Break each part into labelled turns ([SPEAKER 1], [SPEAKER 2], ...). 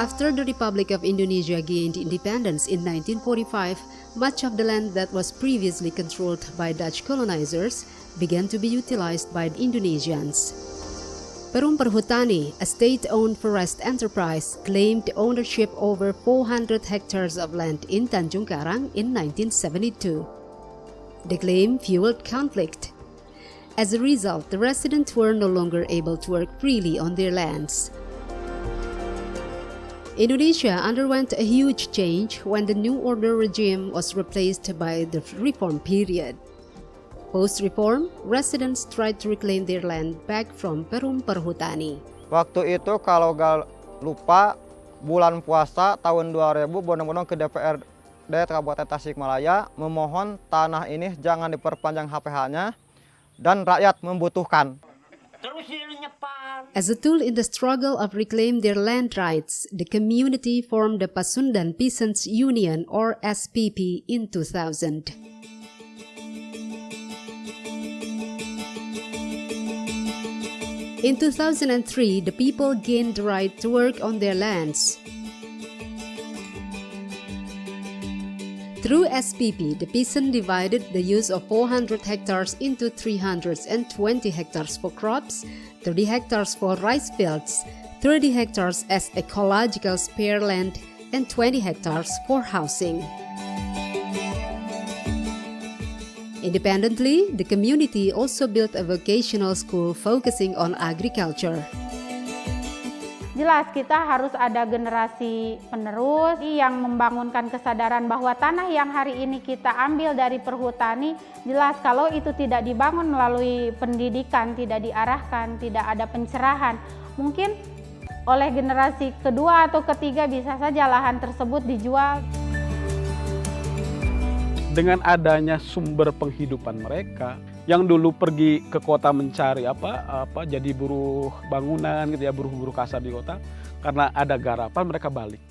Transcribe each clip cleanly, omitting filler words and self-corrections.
[SPEAKER 1] After the Republic of Indonesia gained independence in 1945, much of the land that was previously controlled by Dutch colonizers began to be utilized by Indonesians. Perum Perhutani, a state-owned forest enterprise, claimed ownership over 400 hectares of land in Tanjung Karang in 1972. The claim fueled conflict. As a result, the residents were no longer able to work freely on their lands. Indonesia underwent a huge change when the New Order regime was replaced by the reform period. Post-reform, residents tried to reclaim their land back from Perum Perhutani.
[SPEAKER 2] Waktu itu kalau gak lupa, bulan puasa tahun 2000 bondong-bondong ke DPRD Kabupaten Tasikmalaya memohon tanah ini jangan diperpanjang HPH-nya dan rakyat membutuhkan.
[SPEAKER 1] As a tool in the struggle of reclaim their land rights, the community formed the Pasundan Peasants Union or SPP in 2000. In 2003, the people gained the right to work on their lands. Through SPP, the peasant divided the use of 400 hectares into 320 hectares for crops, 30 hectares for rice fields, 30 hectares as ecological spare land, and 20 hectares for housing. Independently, the community also built a vocational school focusing on agriculture.
[SPEAKER 3] Jelas kita harus ada generasi penerus yang membangunkan kesadaran bahwa tanah yang hari ini kita ambil dari perhutani, jelas kalau itu tidak dibangun melalui pendidikan, tidak diarahkan, tidak ada pencerahan, mungkin oleh generasi kedua atau ketiga bisa saja lahan tersebut dijual.
[SPEAKER 4] Dengan adanya sumber penghidupan mereka yang dulu pergi ke kota mencari jadi buruh bangunan gitu ya, buruh kasar di kota, karena ada garapan mereka balik.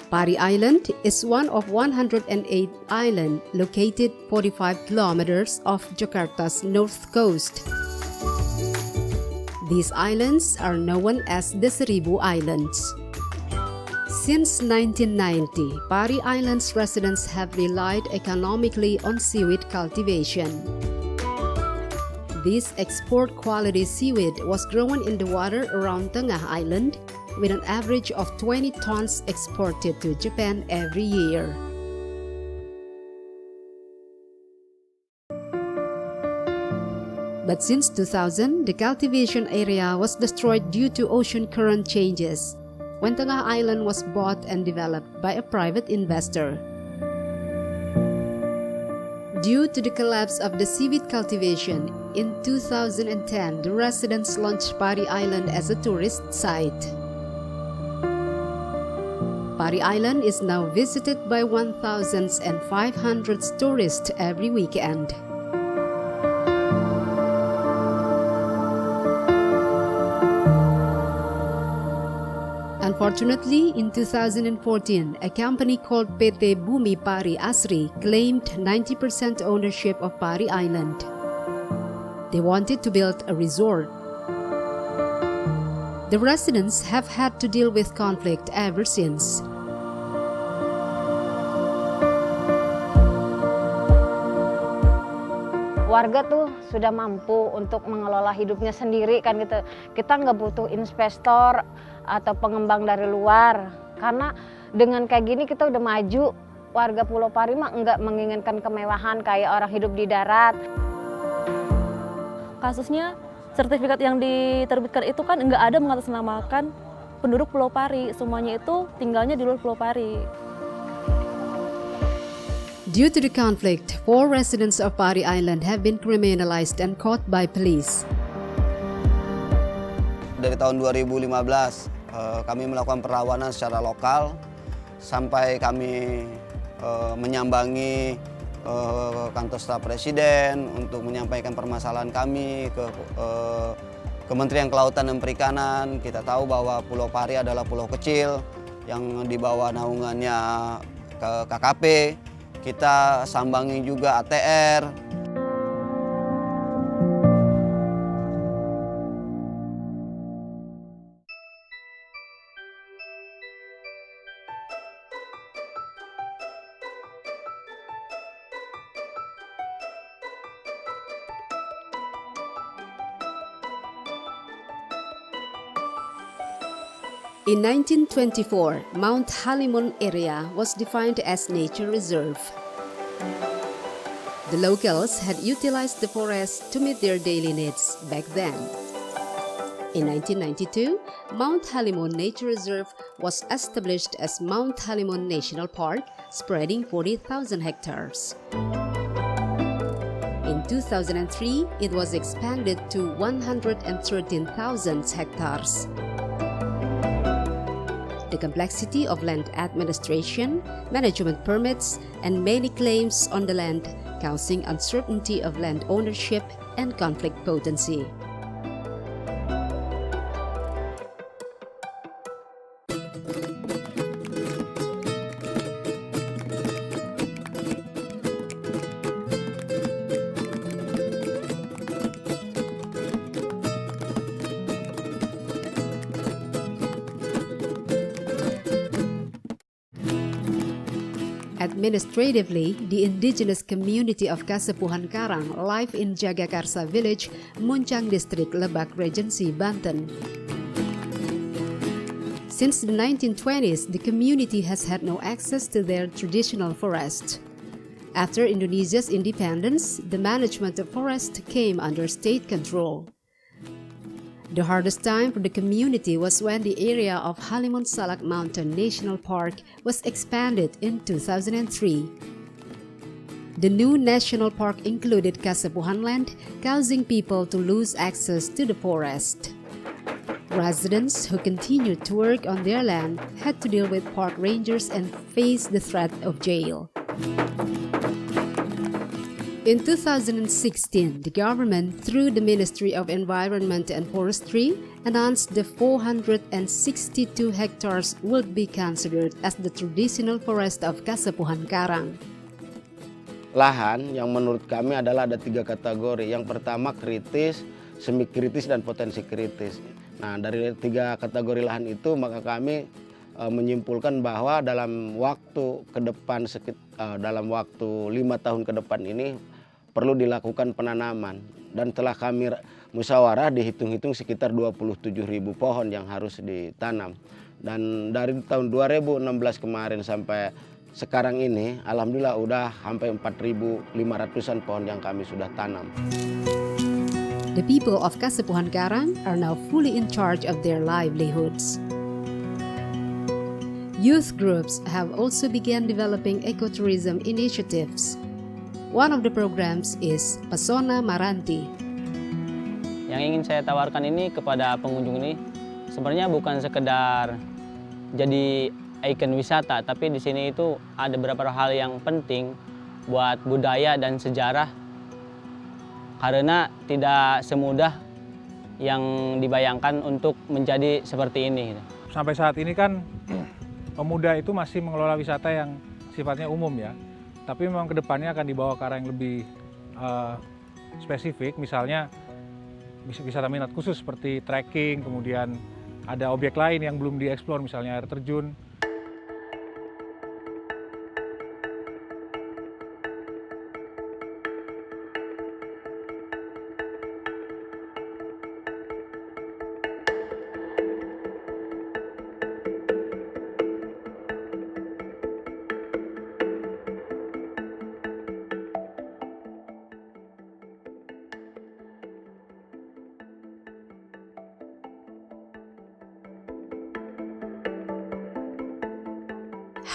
[SPEAKER 1] Pari Island is one of 108 islands located 45 kilometers off Jakarta's north coast. These islands are known as the Seribu Islands. Since 1990, Pari Islands residents have relied economically on seaweed cultivation. This export-quality seaweed was grown in the water around Tengah Island, with an average of 20 tons exported to Japan every year. But since 2000, the cultivation area was destroyed due to ocean current changes, when Tengah Island was bought and developed by a private investor. Due to the collapse of the seaweed cultivation, in 2010, the residents launched Pari Island as a tourist site. Pari Island is now visited by 1,500 tourists every weekend. Unfortunately, in 2014, a company called PT Bumi Pari Asri claimed 90% ownership of Pari Island. They wanted to build a resort. The residents have had to deal with conflict ever since.
[SPEAKER 5] Warga tuh sudah mampu untuk mengelola hidupnya sendiri kan gitu. Kita nggak butuh investor atau pengembang dari luar. Karena dengan kayak gini kita udah maju. Warga Pulau Pari mah nggak menginginkan kemewahan kayak orang hidup di darat.
[SPEAKER 6] Kasusnya sertifikat yang diterbitkan itu kan nggak ada mengatasnamakan penduduk Pulau Pari. Semuanya itu tinggalnya di luar Pulau Pari.
[SPEAKER 1] Due to the conflict, 4 residents of Pari Island have been criminalized and caught by police.
[SPEAKER 7] Dari tahun 2015, kami melakukan perlawanan secara lokal sampai kami menyambangi kantor staf presiden untuk menyampaikan permasalahan kami ke Kementerian Kelautan dan Perikanan, kita tahu bahwa Pulau Pari adalah pulau kecil yang di bawah naungannya ke KKP. Kita sambangi juga ATR.
[SPEAKER 1] In 1924, Mount Halimun area was defined as nature reserve. The locals had utilized the forest to meet their daily needs back then. In 1992, Mount Halimun Nature Reserve was established as Mount Halimun National Park, spreading 40,000 hectares. In 2003, it was expanded to 113,000 hectares. The complexity of land administration, management permits, and many claims on the land, causing uncertainty of land ownership and conflict potency. Administratively, the indigenous community of Kasepuhan Karang live in Jagakarsa village, Muncang District, Lebak Regency, Banten. Since the 1920s, the community has had no access to their traditional forest. After Indonesia's independence, the management of forest came under state control. The hardest time for the community was when the area of Halimun Salak Mountain National Park was expanded in 2003. The new national park included Kasepuhan land, causing people to lose access to the forest. Residents who continued to work on their land had to deal with park rangers and face the threat of jail. In 2016, the government, through the Ministry of Environment and Forestry, announced the 462 hectares would be considered as the traditional forest of Kasepuhan Karang.
[SPEAKER 8] Lahan yang menurut kami adalah ada 3 kategori. Yang pertama kritis, semi kritis, dan potensi kritis. Nah, dari 3 kategori lahan itu maka kami menyimpulkan bahwa dalam waktu ke depan, dalam waktu 5 tahun ke depan ini perlu dilakukan penanaman, dan telah kami musyawarah dihitung-hitung sekitar 27.000 pohon yang harus ditanam. Dan dari tahun 2016 kemarin sampai sekarang ini, alhamdulillah udah sampai 4.500-an pohon yang kami sudah tanam.
[SPEAKER 1] The people of Kasepuhan Karang are now fully in charge of their livelihoods. Youth groups have also begun developing ecotourism initiatives. One of the programs is Pesona Maranti.
[SPEAKER 9] Yang ingin saya tawarkan ini kepada pengunjung ini sebenarnya bukan sekedar jadi ikon wisata, tapi di sini itu ada beberapa hal yang penting buat budaya dan sejarah, karena tidak semudah yang dibayangkan untuk menjadi seperti ini.
[SPEAKER 10] Sampai saat ini kan pemuda itu masih mengelola wisata yang sifatnya umum ya. Tapi memang kedepannya akan dibawa ke arah yang lebih spesifik, misalnya wisata minat khusus seperti trekking, kemudian ada objek lain yang belum dieksplor, misalnya air terjun.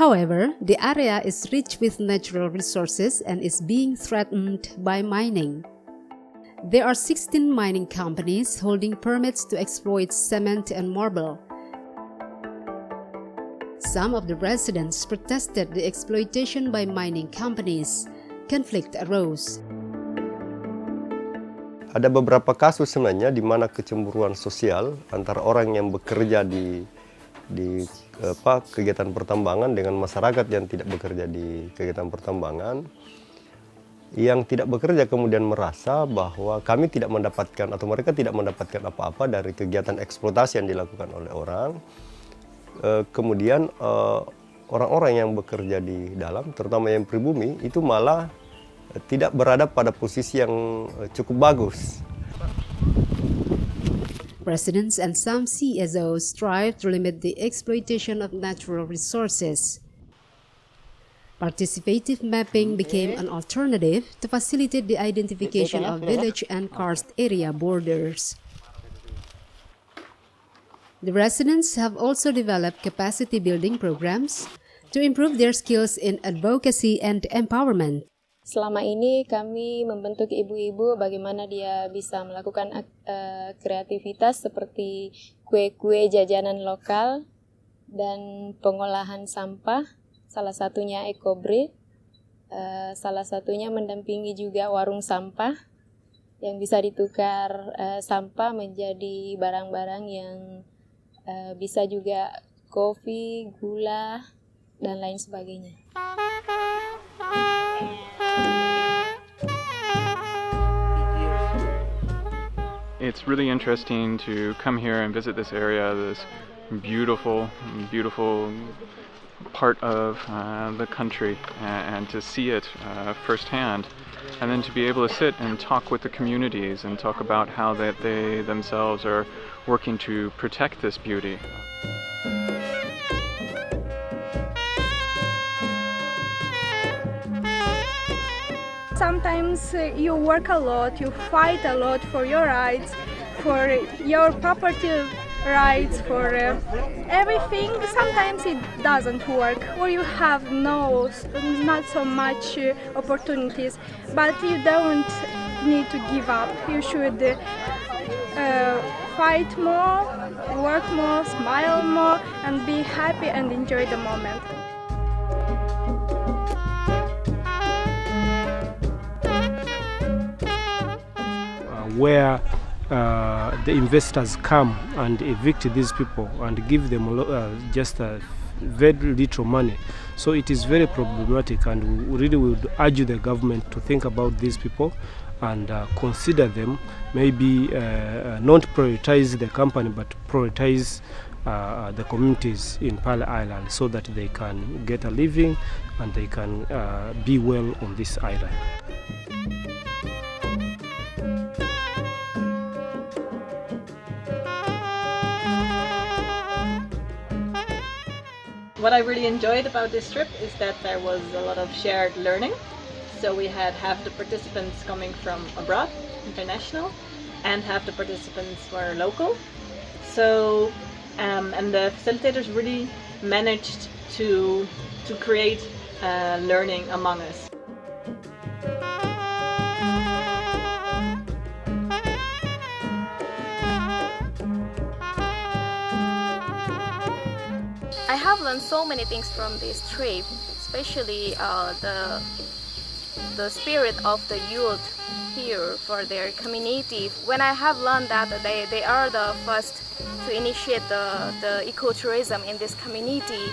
[SPEAKER 1] However, the area is rich with natural resources and is being threatened by mining. There are 16 mining companies holding permits to exploit cement and marble. Some of the residents protested the exploitation by mining companies. Conflict arose.
[SPEAKER 11] Ada beberapa kasus sebenarnya di mana kecemburuan sosial antara orang yang bekerja di kegiatan pertambangan dengan masyarakat yang tidak bekerja di kegiatan pertambangan. Yang tidak bekerja kemudian merasa bahwa kami tidak mendapatkan atau mereka tidak mendapatkan apa-apa dari kegiatan eksploitasi yang dilakukan oleh orang. Kemudian orang-orang yang bekerja di dalam, terutama yang pribumi, itu malah tidak berada pada posisi yang cukup bagus.
[SPEAKER 1] Residents and some CSOs strive to limit the exploitation of natural resources. Participative mapping became an alternative to facilitate the identification of village and karst area borders. The residents have also developed capacity building programs to improve their skills in advocacy and empowerment.
[SPEAKER 12] Selama ini kami membentuk ibu-ibu bagaimana dia bisa melakukan kreativitas seperti kue-kue jajanan lokal dan pengolahan sampah, salah satunya EcoBreed, salah satunya mendampingi juga warung sampah yang bisa ditukar sampah menjadi barang-barang yang bisa juga kopi, gula, dan lain sebagainya.
[SPEAKER 13] It's really interesting to come here and visit this area, this beautiful part of the country, and to see it firsthand, and then to be able to sit and talk with the communities and talk about how they themselves are working to protect this beauty.
[SPEAKER 14] Sometimes you work a lot, you fight a lot for your rights, for your property rights, for everything. Sometimes it doesn't work, or you have not so much opportunities, but you don't need to give up. You should fight more, work more, smile more, and be happy and enjoy the moment.
[SPEAKER 15] Where the investors come and evict these people and give them just very little money. So it is very problematic, and we really would urge the government to think about these people and consider them, maybe not prioritize the company but prioritize the communities in Pale Island so that they can get a living and they can be well on this island.
[SPEAKER 16] What I really enjoyed about this trip is that there was a lot of shared learning. So we had half the participants coming from abroad, international, and half the participants were local. So, and the facilitators really managed to create learning among us.
[SPEAKER 17] I have learned so many things from this trip, especially the spirit of the youth here for their community. When I have learned that they are the first to initiate the ecotourism in this community.